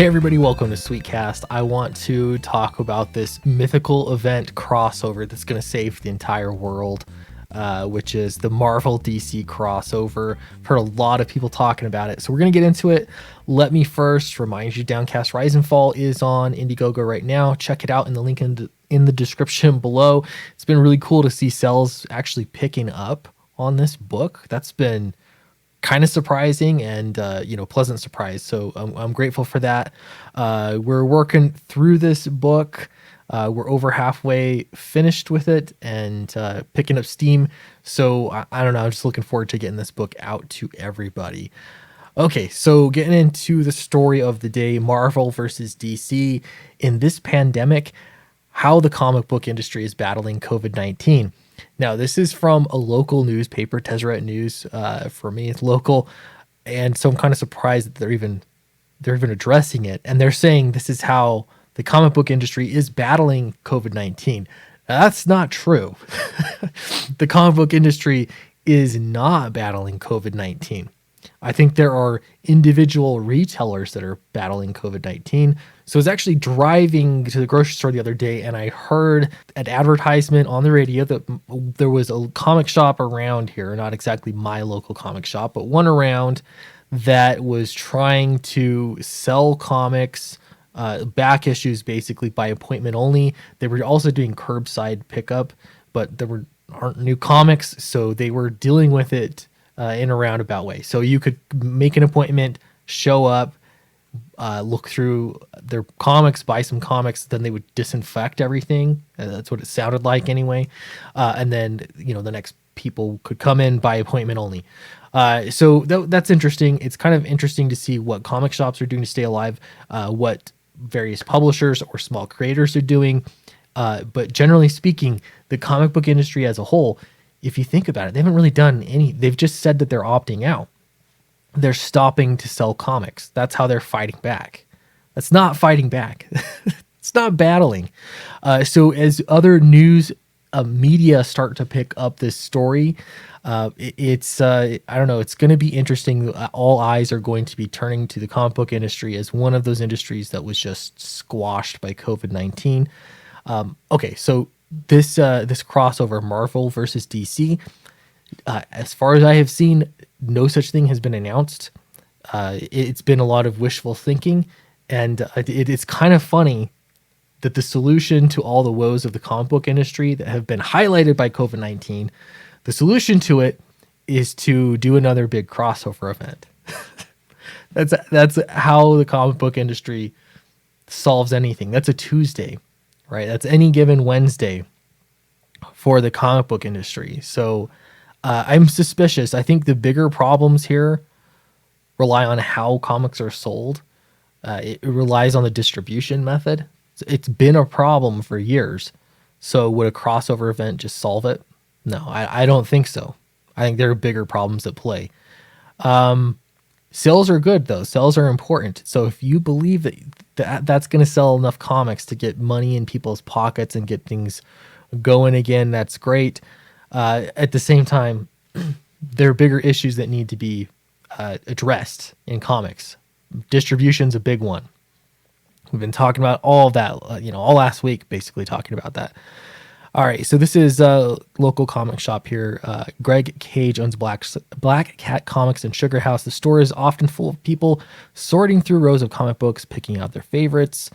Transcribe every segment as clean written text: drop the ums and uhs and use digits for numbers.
Hey everybody, welcome to Sweetcast. I want to talk about this mythical event crossover that's going to save the entire world, which is the Marvel DC crossover. I've heard a lot of people talking about it, so we're going to get into it. Let me first remind you, Downcast Rise and Fall is on Indiegogo right now. Check it out in the link in the description below. It's been really cool to see sales actually picking up on this book. That's been kind of surprising and pleasant surprise, so I'm grateful for that. We're working through this book. We're over halfway finished with it and picking up steam, so I don't know, I'm just looking forward to getting this book out to everybody. Okay, so getting into the story of the day, Marvel versus DC in this pandemic, how the comic book industry is battling COVID-19. Now, this is from a local newspaper, Tezzeret News. For me, it's local, and so I'm kind of surprised that they're even addressing it. And they're saying this is how the comic book industry is battling COVID-19. Now, that's not true. The comic book industry is not battling COVID-19. I think there are individual retailers that are battling COVID-19. So I was actually driving to the grocery store the other day, and I heard an advertisement on the radio that there was a comic shop around here, not exactly my local comic shop, but one around that was trying to sell comics, back issues basically by appointment only. They were also doing curbside pickup, but there aren't new comics, so they were dealing with it in a roundabout way. So you could make an appointment, show up, look through their comics, buy some comics, then they would disinfect everything. That's what it sounded like anyway. And then, the next people could come in by appointment only. So that's interesting. It's kind of interesting to see what comic shops are doing to stay alive, what various publishers or small creators are doing. But generally speaking, the comic book industry as a whole, if you think about it, they haven't really done any. They've just said that they're opting out. They're stopping to sell comics. That's how they're fighting back. That's not fighting back. It's not battling. So as other news media start to pick up this story, it's I don't know. It's going to be interesting. All eyes are going to be turning to the comic book industry as one of those industries that was just squashed by COVID-19. Okay, so this crossover, Marvel versus DC, as far as I have seen, no such thing has been announced. It's been a lot of wishful thinking, and it's kind of funny that the solution to all the woes of the comic book industry that have been highlighted by COVID-19, the solution to it is to do another big crossover event. That's how the comic book industry solves anything. That's a Tuesday, right? That's any given Wednesday for the comic book industry. So I'm suspicious. I think the bigger problems here rely on how comics are sold. It relies on the distribution method. It's been a problem for years. So would a crossover event just solve it? No, I don't think so. I think there are bigger problems at play. Sales are good, though. Sales are important. So if you believe that's going to sell enough comics to get money in people's pockets and get things going again, that's great. At the same time, there are bigger issues that need to be addressed in comics. Distribution's a big one. We've been talking about all of that, all last week, basically talking about that. All right, so this is a local comic shop here. Greg Cage owns Black Cat Comics in Sugar House. The store is often full of people sorting through rows of comic books, picking out their favorites.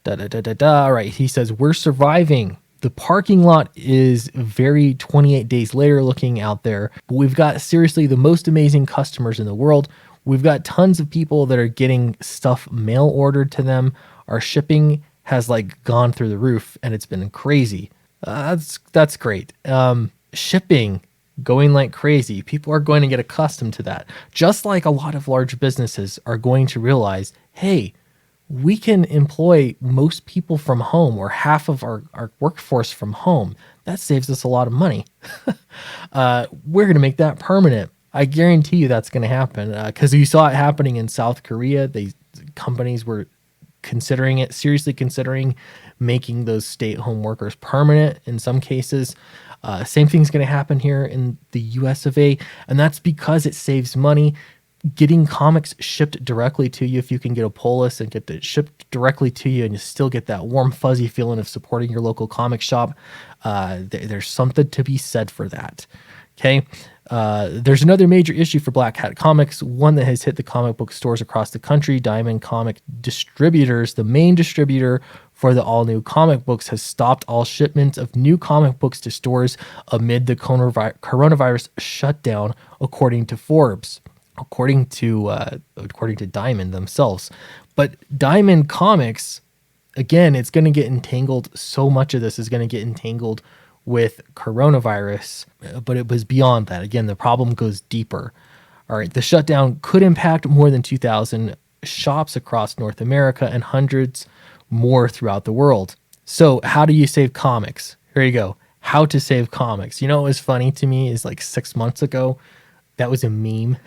All right, he says, we're surviving. The parking lot is very 28 days later looking out there. But we've got seriously the most amazing customers in the world. We've got tons of people that are getting stuff mail ordered to them. Our shipping has gone through the roof, and it's been crazy. That's great. Shipping going like crazy. People are going to get accustomed to that. Just like a lot of large businesses are going to realize, hey, we can employ most people from home or half of our workforce from home. That saves us a lot of money. We're going to make that permanent. I guarantee you that's going to happen because you saw it happening in South Korea. Companies were seriously considering making those stay-at-home workers permanent in some cases. Same thing's going to happen here in the US of A, and that's because it saves money. getting comics shipped directly to you, if you can get a polis and get it shipped directly to you and you still get that warm fuzzy feeling of supporting your local comic shop, there's something to be said for that. Okay. There's another major issue for Black Hat Comics, one that has hit the comic book stores across the country. Diamond Comic Distributors, the main distributor for the all-new comic books, has stopped all shipments of new comic books to stores amid the coronavirus shutdown, according to Forbes, according to Diamond themselves. But Diamond Comics, again, it's going to get entangled. So much of this is going to get entangled with coronavirus, but it was beyond that. Again, the problem goes deeper. All right, the shutdown could impact more than 2,000 shops across North America and hundreds more throughout the world. So how do you save comics? Here you go. How to save comics. You know what was funny to me is like 6 months ago, that was a meme.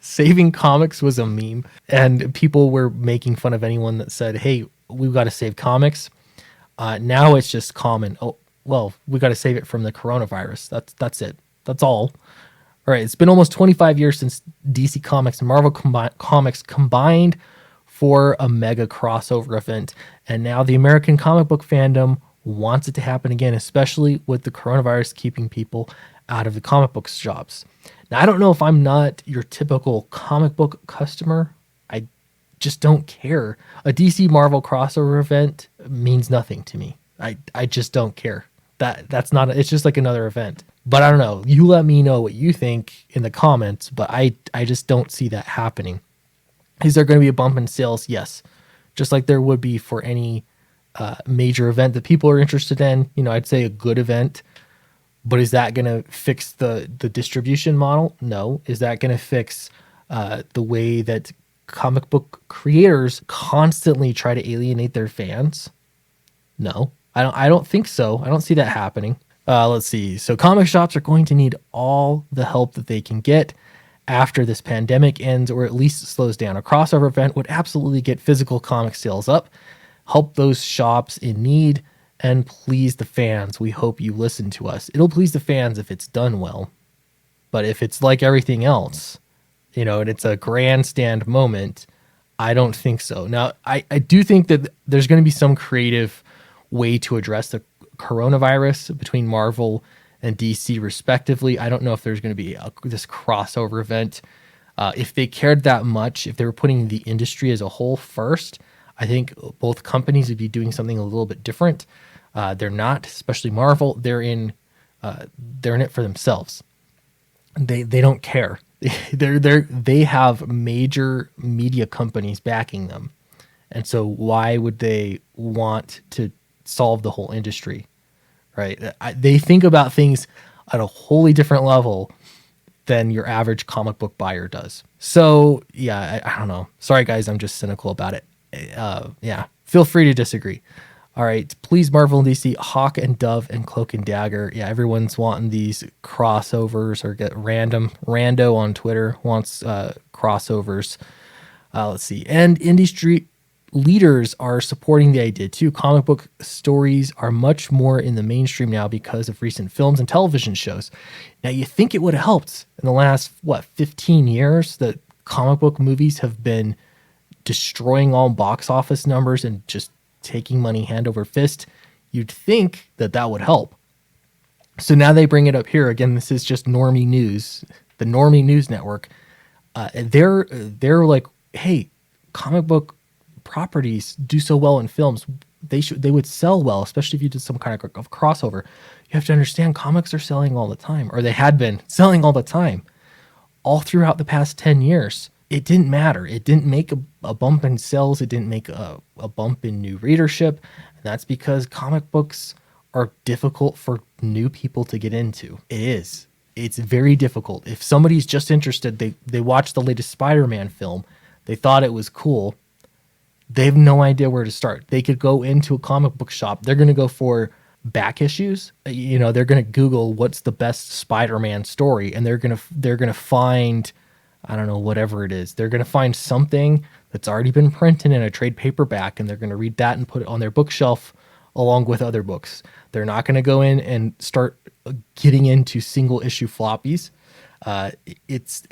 Saving comics was a meme. And people were making fun of anyone that said, hey, we've got to save comics. Now it's just common. Oh, well, we got to save it from the coronavirus. That's it. That's all. All right. It's been almost 25 years since DC Comics and Marvel Comics combined for a mega crossover event. And now the American comic book fandom wants it to happen again, especially with the coronavirus keeping people out of the comic book shops. Now, I don't know if I'm not your typical comic book customer. I just don't care. A DC Marvel crossover event means nothing to me. I just don't care. That's not, it's just like another event. But I don't know. You let me know what you think in the comments, but I just don't see that happening. Is there going to be a bump in sales? Yes. Just like there would be for any major event that people are interested in. You know, I'd say a good event. But is that going to fix the distribution model? No. Is that going to fix the way that comic book creators constantly try to alienate their fans? No. I don't think so. I don't see that happening. Let's see. So comic shops are going to need all the help that they can get after this pandemic ends, or at least slows down. A crossover event would absolutely get physical comic sales up, help those shops in need, and please the fans. We hope you listen to us. It'll please the fans if it's done well. But if it's like everything else, you know, and it's a grandstand moment, I don't think so. Now, I do think that there's going to be some creative way to address the coronavirus between Marvel and DC respectively. I don't know if there's going to be this crossover event. If they cared that much, if they were putting the industry as a whole first, I think both companies would be doing something a little bit different. They're not, especially Marvel. They're in it for themselves. They don't care. They have major media companies backing them, and so why would they want to solve the whole industry, right? They think about things at a wholly different level than your average comic book buyer does. So yeah, I don't know. Sorry guys, I'm just cynical about it. Yeah, feel free to disagree. All right, please Marvel and DC, Hawk and Dove and Cloak and Dagger. Yeah, everyone's wanting these crossovers, or get rando on Twitter wants crossovers. Let's see. And industry leaders are supporting the idea too. Comic book stories are much more in the mainstream now because of recent films and television shows. Now, you think it would have helped in the last, 15 years that comic book movies have been destroying all box office numbers and just taking money hand over fist. You'd think that would help. So now they bring it up here. Again, this is just Normie News, the Normie News Network. They're like, hey, comic book properties do so well in films. They would sell well, especially if you did some kind of crossover. You have to understand, comics are selling all the time, or they had been selling all the time, all throughout the past 10 years. It didn't matter. It didn't make a bump in sales. It didn't make a bump in new readership. And that's because comic books are difficult for new people to get into. It is. It's very difficult. If somebody's just interested, they watched the latest Spider-Man film, they thought it was cool, they have no idea where to start. They could go into a comic book shop. They're going to go for back issues. You know, they're going to Google what's the best Spider-Man story, and they're going to find, I don't know, whatever it is. They're going to find something that's already been printed in a trade paperback, and they're going to read that and put it on their bookshelf along with other books. They're not going to go in and start getting into single issue floppies. It's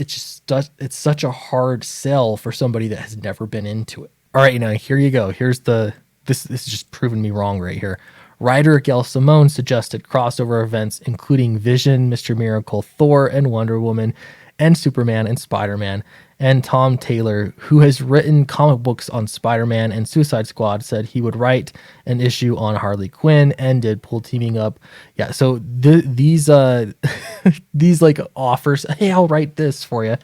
such a hard sell for somebody that has never been into it. All right, now here you go. Here's the this is just proving me wrong right here. Writer Gail Simone suggested crossover events including Vision, Mr. Miracle, Thor, and Wonder Woman, and Superman and Spider-Man. And Tom Taylor, who has written comic books on Spider-Man and Suicide Squad, said he would write an issue on Harley Quinn and Deadpool teaming up. Yeah, so these these like offers, hey, I'll write this for you.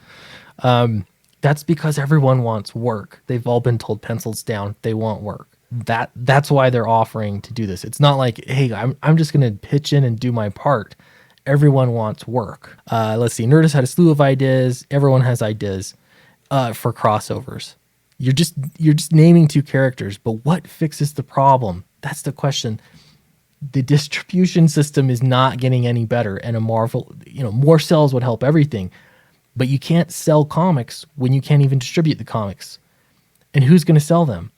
That's because everyone wants work. They've all been told pencils down. They want work. That's why they're offering to do this. It's not like, hey, I'm just gonna pitch in and do my part. Everyone wants work. Let's see. Nerdist had a slew of ideas. Everyone has ideas for crossovers. You're just naming two characters, but what fixes the problem? That's the question. The distribution system is not getting any better, and a Marvel, more sales would help everything. But you can't sell comics when you can't even distribute the comics. And who's going to sell them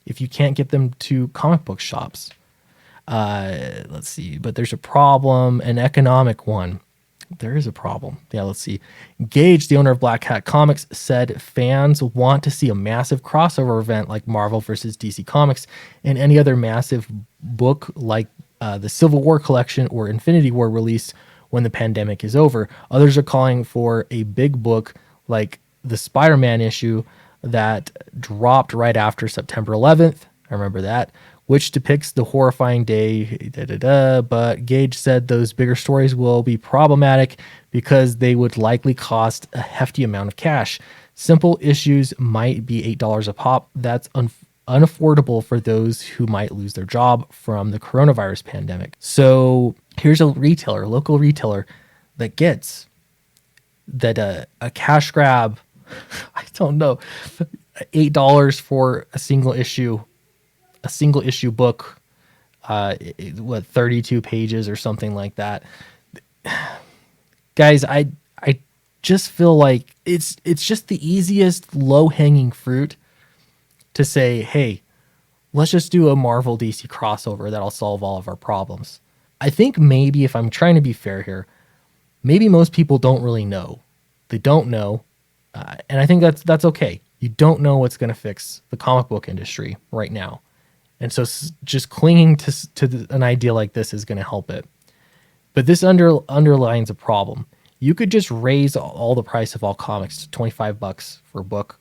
if you can't get them to comic book shops? Let's see. But there's a problem, an economic one. There is a problem. Yeah, let's see. Gage, the owner of Black Hat Comics, said fans want to see a massive crossover event like Marvel versus DC Comics and any other massive book like the Civil War collection or Infinity War release when the pandemic is over. Others are calling for a big book like the Spider-Man issue that dropped right after September 11th. I remember that, which depicts the horrifying day, but Gage said those bigger stories will be problematic because they would likely cost a hefty amount of cash. Simple issues might be $8 a pop. That's unaffordable for those who might lose their job from the coronavirus pandemic. So here's a local retailer, that gets that a cash grab, I don't know, $8 for a single issue book, 32 pages or something like that. Guys, I just feel like it's just the easiest low-hanging fruit to say, hey, let's just do a Marvel DC crossover that'll solve all of our problems. I think maybe, if I'm trying to be fair here, maybe most people don't really know. They don't know, and I think that's okay. You don't know what's going to fix the comic book industry right now. And so just clinging to an idea like this is going to help it. But this underlines a problem. You could just raise all the price of all comics to $25 for a book.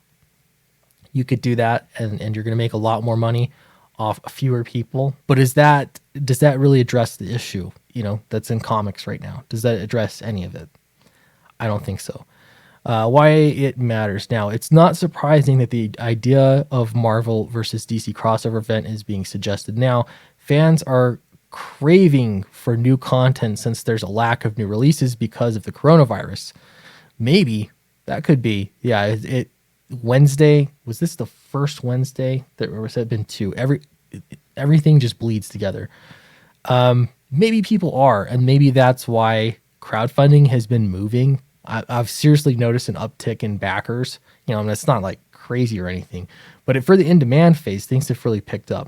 You could do that, and you're going to make a lot more money off fewer people. But does that really address the issue, that's in comics right now? Does that address any of it? I don't think so. Why it matters now. It's not surprising that the idea of Marvel versus DC crossover event is being suggested now. Fans are craving for new content since there's a lack of new releases because of the coronavirus. Maybe that could be. Yeah, Wednesday, was this the first Wednesday? There had been two. Everything just bleeds together. Maybe people are, and maybe that's why crowdfunding has been moving. I've seriously noticed an uptick in backers. And it's not like crazy or anything, but for the in-demand phase, things have really picked up.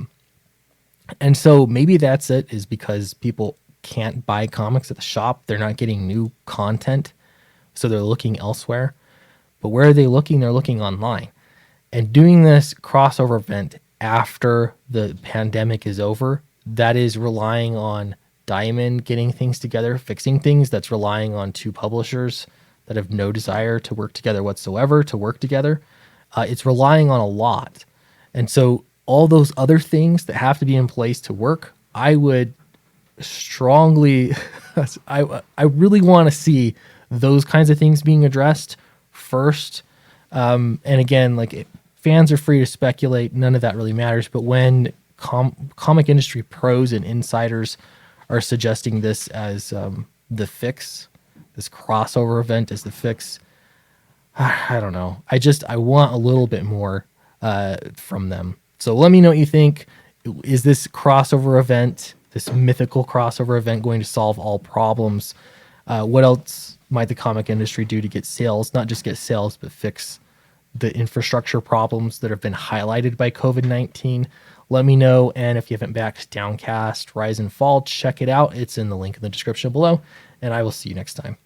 And so maybe that's it, is because people can't buy comics at the shop. They're not getting new content, so they're looking elsewhere. But where are they looking? They're looking online. And doing this crossover event after the pandemic is over, that is relying on Diamond getting things together, fixing things. That's relying on two publishers that have no desire to work together whatsoever, to work together. It's relying on a lot. And so all those other things that have to be in place to work, I would strongly, I really want to see those kinds of things being addressed first. And again, fans are free to speculate. None of that really matters. But when comic industry pros and insiders are suggesting this as the fix, this crossover event as the fix, I don't know. I want a little bit more from them. So let me know what you think. Is this crossover event, this mythical crossover event, going to solve all problems? What else might the comic industry do to get sales? Not just get sales, but fix the infrastructure problems that have been highlighted by COVID-19. Let me know. And if you haven't backed Downcast, Rise and Fall, check it out. It's in the link in the description below. And I will see you next time.